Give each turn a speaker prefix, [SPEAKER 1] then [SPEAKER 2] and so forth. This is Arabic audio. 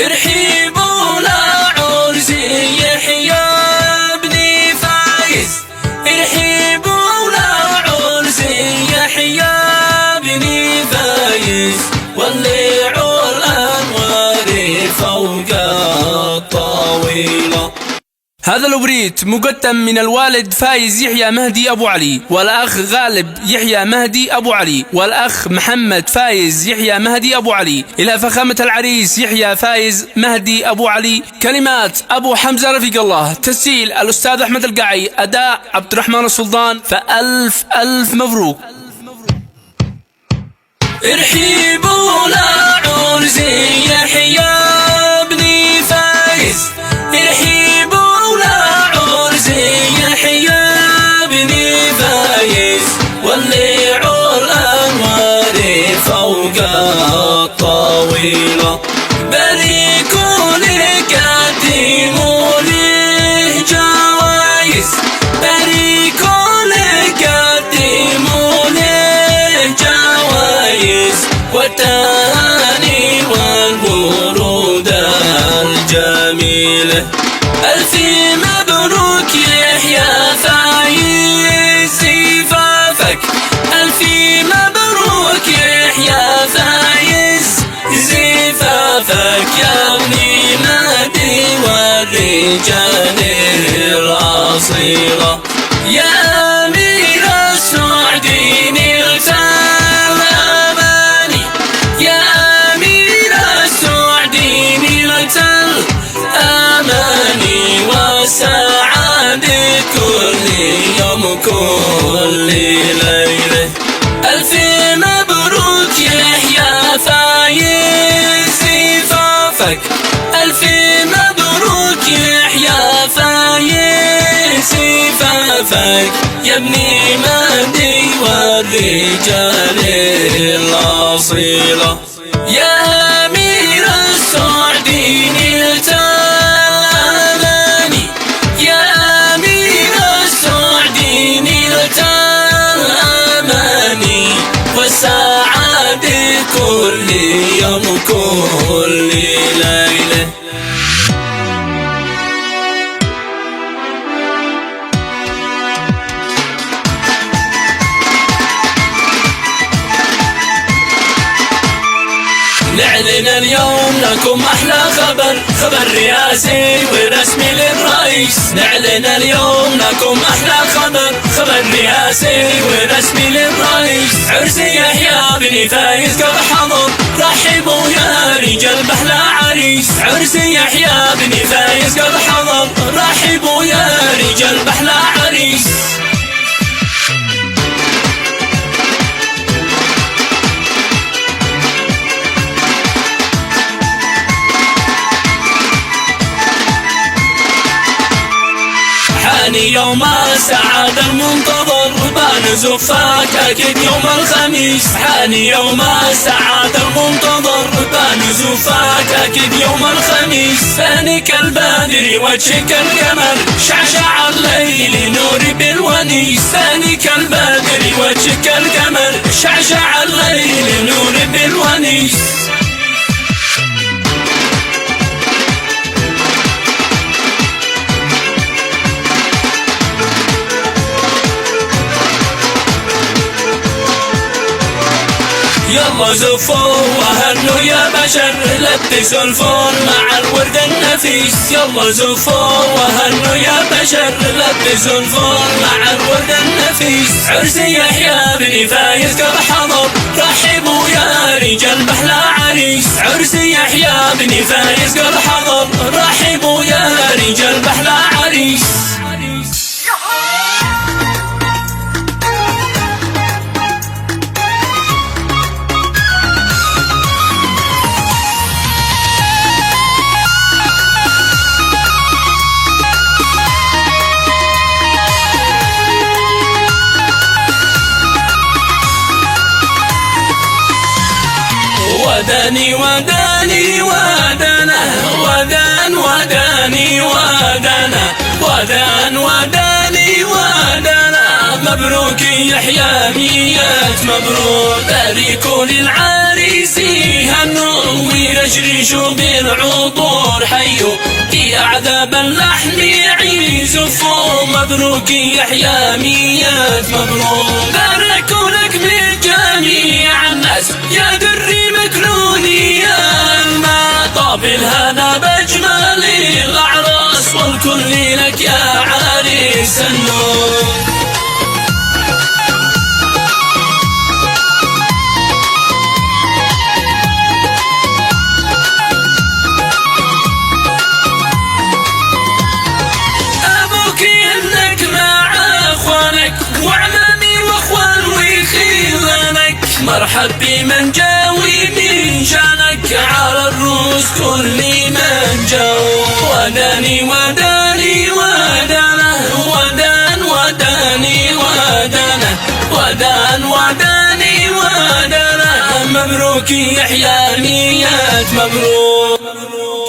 [SPEAKER 1] ارحبوا لعرسي يحيى بن فايز، ارحبوا لعرسي يحيى بن فايز، ولعوا الأنوار فوق الطاولة. هذا الأوبريت مقدم من الوالد فايز يحيى مهدي أبو علي، والأخ غالب يحيى مهدي أبو علي، والأخ محمد فايز يحيى مهدي أبو علي، إلى فخامة العريس يحيى فايز مهدي أبو علي. كلمات أبو حمزة رفيق الله، تسجيل الأستاذ أحمد القاعي، أداء عبد الرحمن السلطان. فألف ألف مبروك. ارحبوا لعرسي يحيى بن فايز، ارحبوا لعرسي يحيى بن فايز، ولعوا الأنوار فوق الطاولة. باركوا لك قدموا له جوايز، باركوا لك قدموا له جوايز، والتهاني والورود الجميلة. ألف مبروك يحيى فايز زفافك، ألف مبروك يحيى فايز زفافك، يا ابني مهدي والرجال الأصيلة. يا أمير السعدين نلت الأماني، يا أمير السعدين نلت الأماني، والسعادة كل يوم كل ليلة. ألف مبروك يحيى فايز زفافك، ألف مبروك يحيى فايز زفافك، يا ابني مهدي والرجال الأصيلة. يا أمير السعدين نلت الأماني، يا أمير السعدين نلت الأماني، والسعادة كل يوم كل ليلة. نعلن اليوم لكم أحلى خبر، خبر رئاسي ورسمي للرئيس. نعلن اليوم لكم أحلى خبر، خبر رئاسي ورسمي للرئيس. عرس يحيى بن فايز قد حضر، رحبوا يا رجال بأحلى عريس. عرس يحيى بن فايز قد حضر، رحبوا يا رجال بأحلى عريس. حاني يوم السعادة المنتظر، بان زفاك أكيد يوم الخميس. حاني يوم السعادة المنتظر، بان زفاك أكيد يوم الخميس. فانك البدر وجهك القمر، شعشع الليل نور بالونيس. فانك البدر وجهك القمر، شعشع الليل نور بالونيس. يلا زفوا وهنوا يا بشر، لبسوا الفول مع الورد النفيس. يلا زفوا وهنوا يا بشر، لبسوا الفول مع الورد النفيس. عرس يحيى بن فايز قد حضر، رحبوا يا رجال بأحلى عريس. عرس يحيى بن فايز قد حضر، رحبوا يا رجال بأحلى عريس. وداني وداني ودانا، ودان وداني ودانا، ودان وداني ودانا. مبروك يحيى ميات مبروك، باركوا للعريس هنوا تجريش بالعطور حيوا في أعذاب اللحم يزفوا. مبروك يحيى ميات مبروك، باركوا لك من جميع الناس يا دري مكنوني ما طاب الهنا بأجمل الأعراس، والكل لك يا عريس النور. مرحب بمن جاوي من جانك على الروس كل من جاو. وداني وداني ودانه ودان وداني ودانه ودان وداني ودانه. مبروك يحيى ميات مبروك.